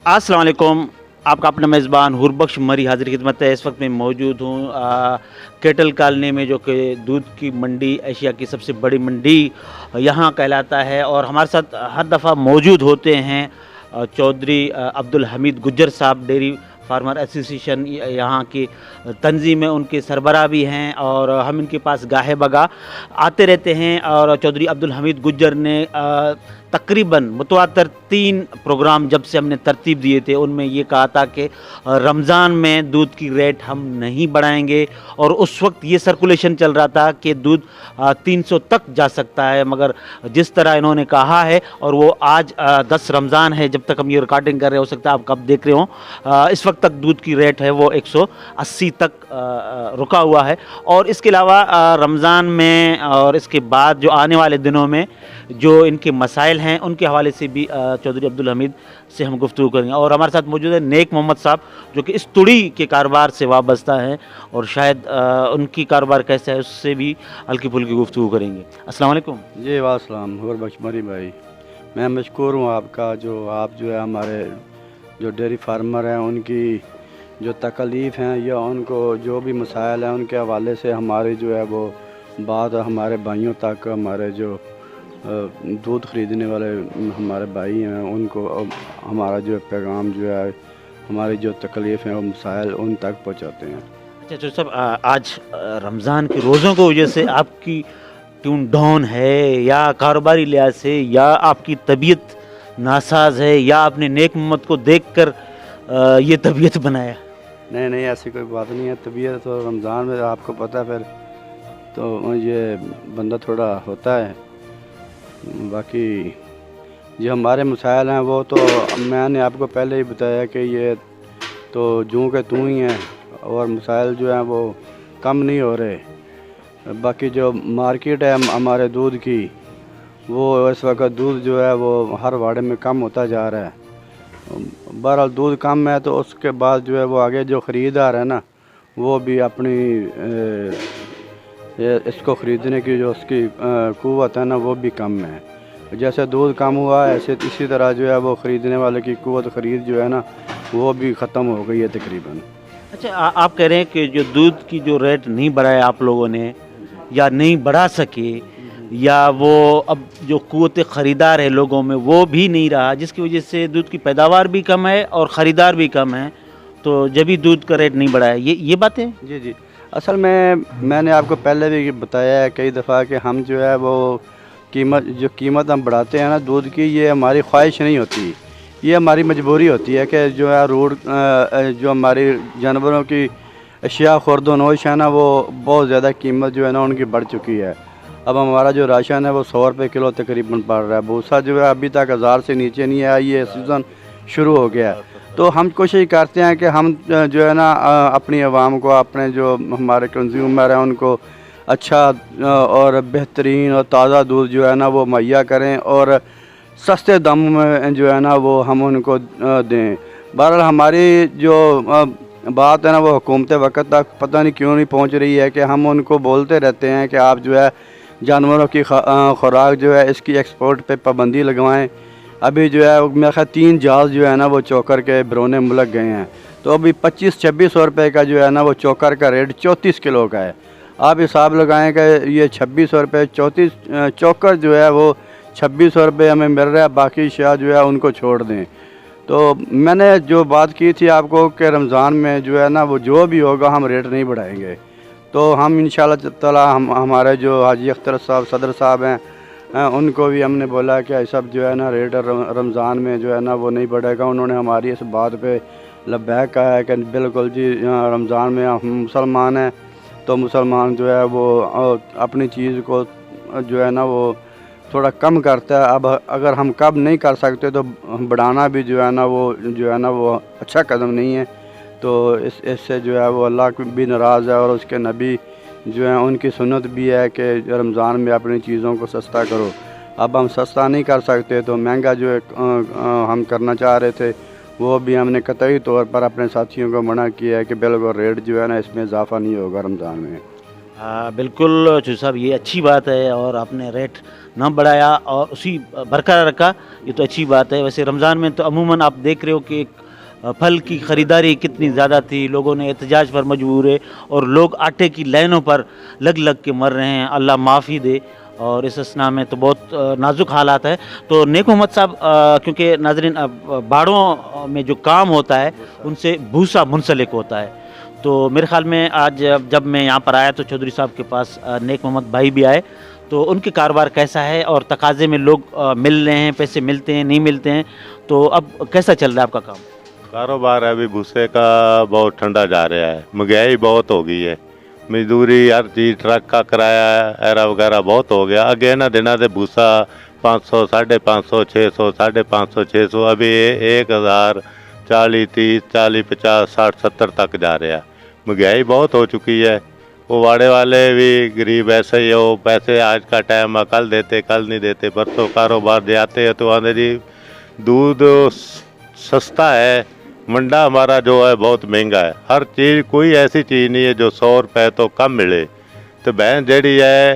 अस्सलाम वालेकुम। आपका अपना मेज़बान हुरबख्श मरी हाज़िर खिदमत है। इस वक्त मैं मौजूद हूँ केटल कॉलोनी में, जो कि दूध की मंडी, एशिया की सबसे बड़ी मंडी यहाँ कहलाता है। और हमारे साथ हर दफ़ा मौजूद होते हैं चौधरी अब्दुल हमीद गुज्जर साहब, डेयरी फार्मर एसोसिएशन यहाँ की तंजीम में उनके सरबराह भी हैं, और हम इनके पास गाहे बगा आते रहते हैं। और चौधरी अब्दुल हमीद गुज्जर ने तकरीबन मुतवातर 3 प्रोग्राम जब से हमने तरतीब दिए थे, उनमें ये कहा था कि रमज़ान में दूध की रेट हम नहीं बढ़ाएंगे। और उस वक्त ये सर्कुलेशन चल रहा था कि दूध 300 तक जा सकता है, मगर जिस तरह इन्होंने कहा है, और वो आज 10 रमज़ान है जब तक हम ये रिकॉर्डिंग कर रहे, हो सकता है आप कब देख रहे हो, इस वक्त तक दूध की रेट है वो 180 तक रुका हुआ है। और इसके अलावा रमज़ान में और इसके बाद जो आने वाले दिनों में जो इनके मसाइल हैं, उनके हवाले से भी चौधरी अब्दुल हमीद से हम गुफ्तगू करेंगे। और हमारे साथ मौजूद है नेक मोहम्मद साहब, जो कि इस तुड़ी के कारोबार से वाबस्ता हैं, और शायद उनकी कारोबार कैसा है उससे भी हल्की फुल्की गुफ्तगू करेंगे। अस्सलाम वालेकुम। जी वासलाम हुरबख्श मरी भाई, मैं मशकूर हूँ आपका, जो आप जो है हमारे जो डेयरी फार्मर हैं उनकी जो तकलीफ़ हैं या उनको जो भी मसाइल हैं उनके हवाले से हमारी जो है वो बात हमारे भाइयों तक, हमारे जो दूध ख़रीदने वाले हमारे भाई हैं उनको हमारा जो पैगाम जो है, हमारी जो तकलीफ़ हैं वो मसाइल उन तक पहुँचाते हैं। अच्छा तो सब आज रमज़ान के रोज़ों की वजह से आपकी ट्यून डाउन है, या कारोबारी लिहाज से, या आपकी तबीयत नासाज है, या आपने नेक मोहम्मद को देखकर ये तबीयत बनाया? नहीं नहीं, ऐसी कोई बात नहीं है। तबीयत तो रमज़ान में आपको पता है, फिर तो ये बंदा थोड़ा होता है। बाकी जो हमारे मसाइल हैं वो तो मैंने आपको पहले ही बताया कि ये तो जूं के तू ही हैं, और मसाइल जो हैं वो कम नहीं हो रहे। बाकी जो मार्केट है हमारे दूध की, वो इस वक्त दूध जो है वो हर वाड़े में कम होता जा रहा है। बहरहाल दूध कम है, तो उसके बाद जो है वो आगे जो ख़रीदार है ना, वो भी अपनी इसको ख़रीदने की जो उसकी क़ुव्वत है ना, वो भी कम है। जैसे दूध कम हुआ है, ऐसे इसी तरह जो है वो ख़रीदने वाले की क़ुव्वत ख़रीद जो है ना, वो भी ख़त्म हो गई है तकरीबन। अच्छा आप कह रहे हैं कि जो दूध की जो रेट नहीं बढ़ाया आप लोगों ने, या नहीं बढ़ा सके, या वो अब जो क़ुव्वत ख़रीदार है लोगों में वो भी नहीं रहा, जिसकी वजह से दूध की पैदावार भी कम है और ख़रीदार भी कम है, तो जब भी दूध का रेट नहीं बढ़ाया, ये बातें? जी जी, असल में मैंने आपको पहले भी बताया है कई दफ़ा कि हम जो है वो कीमत हम बढ़ाते हैं ना दूध की, ये हमारी ख्वाहिश नहीं होती, ये हमारी मजबूरी होती है कि जो है जो हमारी जानवरों की अशिया खुर्द-ओ-नोश है ना, वो बहुत ज़्यादा कीमत जो है ना उनकी बढ़ चुकी है। अब हमारा जो राशन है वो 100 रुपये किलो तकरीबन पड़ रहा है। भूसा जो है अभी तक 1000 से नीचे नहीं आया, ये सीज़न शुरू हो गया है। तो हम कोशिश करते हैं कि हम जो है ना अपनी आवाम को, अपने जो हमारे कंज्यूमर हैं उनको अच्छा और बेहतरीन और ताज़ा दूध जो है ना वो मुहैया करें, और सस्ते दामों में जो है ना वो हम उनको दें। बहरहाल हमारी जो बात है ना वो हुकूमत वक्त तक पता नहीं क्यों नहीं पहुंच रही है, कि हम उनको बोलते रहते हैं कि आप जो है जानवरों की खुराक जो है इसकी एक्सपोर्ट पे पाबंदी लगवाएं। अभी जो है मेरे ख्याल 3 जहाज़ जो है ना वो चोकर के बरोने मुल्क गए हैं, तो अभी 2500-2600 रुपये का जो है ना वो चोकर का रेट 34 किलो का है। आप हिसाब लगाएं कि ये 2600 रुपये 34 चोकर जो है वो 2600 रुपये हमें मिल रहा है, बाकी शायद जो है उनको छोड़ दें। तो मैंने जो बात की थी आपको कि रमज़ान में जो है ना वो जो भी होगा हम रेट नहीं बढ़ाएंगे। तो हम इंशाअल्लाह ताला हमारे जो हाजी अख्तर साहब सदर साहब हैं उनको भी हमने बोला कि सब जो है ना रेट रमज़ान में जो है ना वो नहीं बढ़ेगा। उन्होंने हमारी इस बात पे लब्बैक कहा है कि बिल्कुल जी, रमज़ान में हम मुसलमान हैं, तो मुसलमान जो है वो अपनी चीज़ को जो है ना वो थोड़ा कम करता है। अब अगर हम कम नहीं कर सकते तो बढ़ाना भी जो है ना वो अच्छा कदम नहीं है। तो इससे जो है वो अल्लाह भी नाराज़ है, और उसके नबी जो है उनकी सुन्नत भी है कि रमज़ान में अपनी चीज़ों को सस्ता करो। अब हम सस्ता नहीं कर सकते, तो महंगा जो है हम करना चाह रहे थे, वो भी हमने कतई तौर पर अपने साथियों को मना किया है कि बिल्कुल रेट जो है ना इसमें इजाफ़ा नहीं होगा रमज़ान में। बिल्कुल चूर साहब, ये अच्छी बात है और आपने रेट ना बढ़ाया और उसी बरकरार रखा, ये तो अच्छी बात है। वैसे रमज़ान में तो अमूमन आप देख रहे हो कि फल की ख़रीदारी कितनी ज़्यादा थी, लोगों ने एहतजाज पर मजबूर है और लोग आटे की लाइनों पर लग लग के मर रहे हैं, अल्लाह माफ़ी दे। और इस असना में तो बहुत नाजुक हालात है। तो नेक मोहम्मद साहब, क्योंकि नाजरीन बाड़ों में जो काम होता है उनसे भूसा मुंसलिक होता है, तो मेरे ख्याल में आज जब मैं यहाँ पर आया तो चौधरी साहब के पास नेक मोहम्मद भाई भी आए, तो उनके कारोबार कैसा है और तकाजे में लोग मिल रहे हैं, पैसे मिलते हैं नहीं मिलते हैं, तो अब कैसा चल रहा है आपका काम? कारोबार अभी भूसे का बहुत ठंडा जा रहा है, महंगाई बहुत हो गई है, मजदूरी हर चीज़, ट्रक का किराया एरा वगैरह बहुत हो गया। अगे ना दिना दे भूसा 500, 550, 600, 550, 600, अभी 1000, 40, 30, 40, 50, 60, 70 तक जा रहा है। महंगाई बहुत हो चुकी है। वो वाड़े वाले भी गरीब ऐसे ही हो, पैसे आज का टाइम है, कल देते कल नहीं देते, परसों कारोबार दे आते हैं तो आने जी दूध सस्ता है, मंडा हमारा जो है बहुत महंगा है। हर चीज़, कोई ऐसी चीज़ नहीं है जो 100 रुपये तो कम मिले। तो भैंस जड़ी है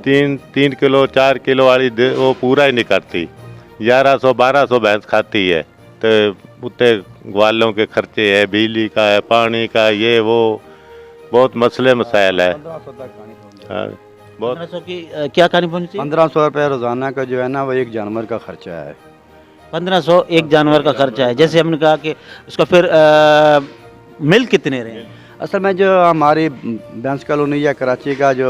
3 किलो 4 किलो वाली वो पूरा ही नहीं करती, 1100-1200 भैंस खाती है। तो उतने ग्वालों के खर्चे है, बिजली का है, पानी का, ये वो बहुत मसले मसाइल है। 1500 तक खानी पड़ती है। हाँ, बहुत 1500 की क्या कहानी पहुँची? 1500 रुपये रोज़ाना का जो है ना वो एक जानवर का खर्चा है। 1500 एक जानवर का खर्चा है। जैसे हमने कहा कि उसका फिर मिल कितने रहे? असल में जो हमारी भैंस कॉलोनी या कराची का जो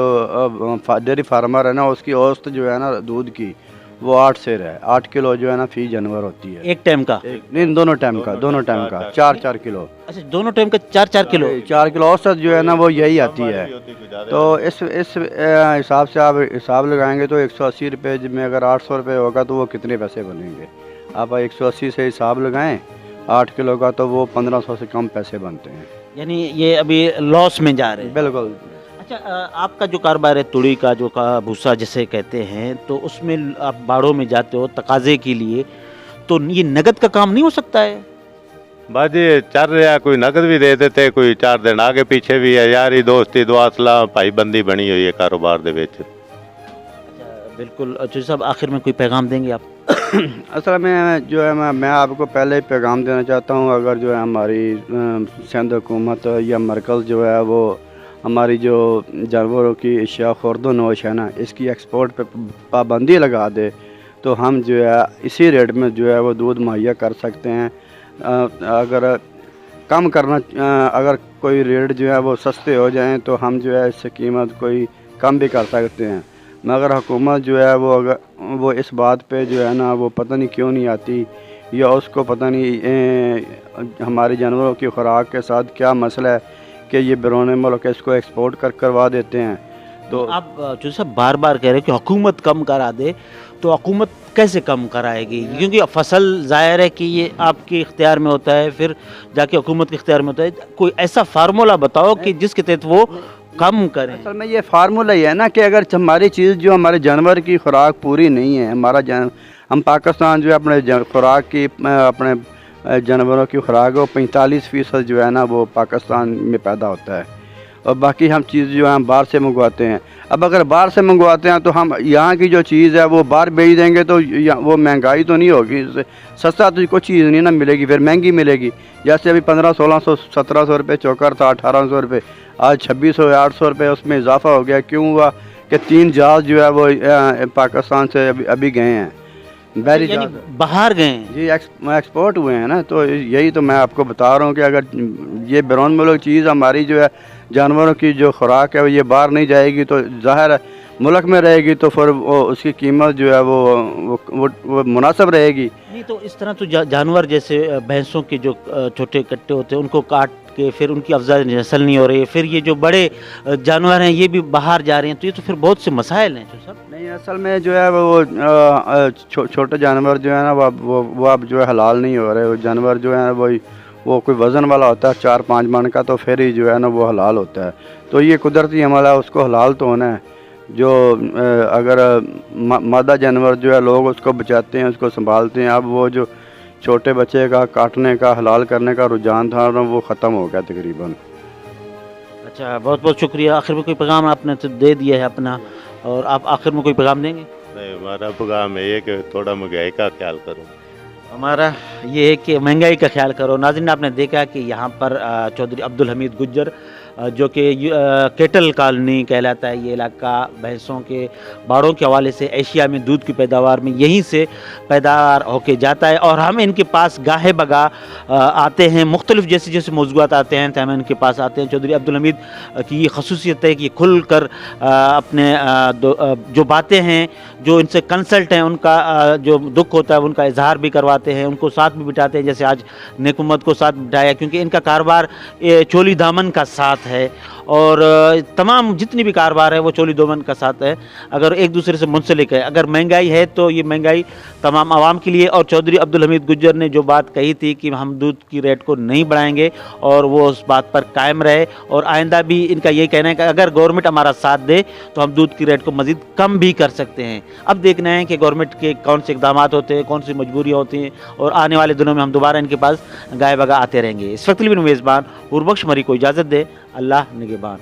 डेयरी फार्मर है ना, उसकी औसत जो है ना दूध की वो 8 सेर है, 8 किलो जो है ना फी जानवर होती है। एक टाइम का? नहीं, दोनों टाइम का 4-4 किलो। अच्छा, दोनों टाइम का 4-4 किलो? 4 किलो औसत जो है ना वो यही आती है। तो इस हिसाब से आप हिसाब लगाएंगे तो 180 रुपये में अगर 800 रुपये होगा तो वो कितने पैसे बनेंगे? आप 180 से हिसाब लगाएं 8 किलो का, तो वो 1500 से कम पैसे बनते हैं। यानी ये अभी लॉस में जा रहे हैं? बिल्कुल। अच्छा, आपका जो कारोबार है तुड़ी का, जो का भूसा जिसे कहते हैं, तो उसमें आप बाड़ों में जाते हो तकाजे के लिए, तो ये नगद का काम नहीं हो सकता है? बाजी चल रहा, कोई नकद भी दे देते, कोई 4 दिन आगे पीछे भी है, यारी दोस्ती दुआ सलाह भाईबंदी बनी हुई है कारोबार दे विच। अच्छा, बिल्कुल। अच्छा साहब, आखिर में कोई पैगाम देंगे आप? असल में जो है मैं आपको पहले ही पैगाम देना चाहता हूँ, अगर जो है हमारी सिंध हुकूमत या मरकज़ जो है वो हमारी जो जानवरों की अशिया खुर्द नोश है ना, इसकी एक्सपोर्ट पे पाबंदी लगा दे तो हम जो है इसी रेट में जो है वो दूध मुहैया कर सकते हैं। अगर कम करना, अगर कोई रेट जो है वो सस्ते हो जाएं तो हम जो है इससे कीमत कोई कम भी कर सकते हैं। मगर हुकूमत जो है वो अगर वो इस बात पे जो है ना वो पता नहीं क्यों नहीं आती, या उसको पता नहीं हमारे जानवरों की खुराक के साथ क्या मसला है कि ये बैरून मुल्क इसको एक्सपोर्ट करवा देते हैं। तो आप जो सब बार बार कह रहे हो कि हुकूमत कम करा दे, तो हुकूमत कैसे कम कराएगी? क्योंकि फसल ज़ाहिर है कि ये आपके इख्तियार में होता है, फिर जाके हुकूमत के इख्तियार में होता है। कोई ऐसा फार्मूला बताओ कि जिसके तहत वो कम करें। असल में ये फार्मूला ही है ना कि अगर हमारी चीज़ जो हमारे जानवर की खुराक पूरी नहीं है, हम पाकिस्तान जो है अपने खुराक की अपने जानवरों की खुराक वो 45% जो है ना वो पाकिस्तान में पैदा होता है, और बाकी हम चीज़ जो है हम बाहर से मंगवाते हैं। अब अगर बाहर से मंगवाते हैं तो हम यहाँ की जो चीज़ है वो बाहर बेच देंगे तो वो महंगाई तो नहीं होगी, सस्ता तो कोई चीज़ नहीं ना मिलेगी, फिर महंगी मिलेगी। जैसे अभी 1500, 1600, 1700 रुपये चोकर था, 1800 रुपये, आज 2600 या 800 रुपये उसमें इजाफा हो गया। क्यों हुआ कि 3 जहाज़ जो है वो पाकिस्तान से अभी गए हैं, बहरी जहाज़ बाहर गए हैं जी, एक्सपोर्ट हुए हैं ना। तो यही तो मैं आपको बता रहा हूँ कि अगर ये बैरून मुल्क चीज़ हमारी जो है जानवरों की जो खुराक है ये बाहर नहीं जाएगी तो ज़ाहिर है मुल्क में रहेगी, तो फिर वो उसकी कीमत जो है वो मुनासिब रहेगी। नहीं तो इस तरह तो जानवर जैसे भैंसों के जो छोटे कट्टे होते हैं उनको काट के फिर उनकी अफजाई नस्ल नहीं हो रही है, फिर ये जो बड़े जानवर हैं ये भी बाहर जा रहे हैं, तो ये तो फिर बहुत से मसाइल हैं जो सब। नहीं, असल में जो है वो छोटे जानवर जो है ना वो अब जो है हलाल नहीं हो रहे। वो जानवर जो है वो कोई वज़न वाला होता है 4-5 मन का, तो फिर ही जो है ना वो हलाल होता है। तो ये कुदरती हमला है, उसको हलाल तो होना है। जो अगर मादा जानवर जो है लोग उसको बचाते हैं, उसको संभालते हैं, अब वो जो छोटे बच्चे का काटने का हलाल करने का रुझान था वो ख़त्म हो गया तकरीबन। अच्छा, बहुत बहुत शुक्रिया। आखिर में कोई पैगाम आपने तो दे दिया है अपना, और आप आखिर में कोई पैगाम देंगे? नहीं, हमारा पैगाम है ये कि थोड़ा महंगाई का ख्याल करो। हमारा ये है कि महंगाई का ख्याल करो। नाज़रीन, आपने देखा कि यहाँ पर चौधरी अब्दुल हमीद गुज्जर, जो कि केटल कॉलोनी कहलाता है ये इलाका, भैंसों के बाड़ों के हवाले से एशिया में दूध की पैदावार में यहीं से पैदावार होके जाता है। और हम इनके पास गाहे बगा आते हैं, मुख्तलिफ जैसे जैसे मौज़ूआत आते हैं तो हम इनके पास आते हैं। चौधरी अब्दुल हमीद की ये खसूसियत है कि ये खुल कर अपने जो बातें हैं, जो इनसे कंसल्ट हैं, उनका जो दुख होता है उनका इजहार भी करवाते हैं, उनको साथ भी बिठाते हैं। जैसे आज नेकुमत को साथ बिठाया, क्योंकि इनका कारोबार चोली दामन का साथ है, और तमाम जितनी भी कारोबार है वो चोली दामन का साथ है। अगर एक दूसरे से मुंसलिक है, अगर महंगाई है तो ये महंगाई तमाम आवाम के लिए। और चौधरी अब्दुल हमीद गुज्जर ने जो बात कही थी कि हम दूध की रेट को नहीं बढ़ाएंगे, और वो उस बात पर कायम रहे, और आइंदा भी इनका यही कहना है कि अगर गवर्नमेंट हमारा साथ दे तो हम दूध की रेट को मज़ीद कम भी कर सकते हैं। अब देखना है कि गवर्नमेंट के कौन से इक़दाम होते हैं, कौन सी मजबूरियाँ होती हैं, और आने वाले दिनों में हम दोबारा इनके पास गाय बगा आते रहेंगे। इस वक्त के लिए मेज़बान हुरबख्श मरी को इजाज़त दे। अल्लाह निगहबान।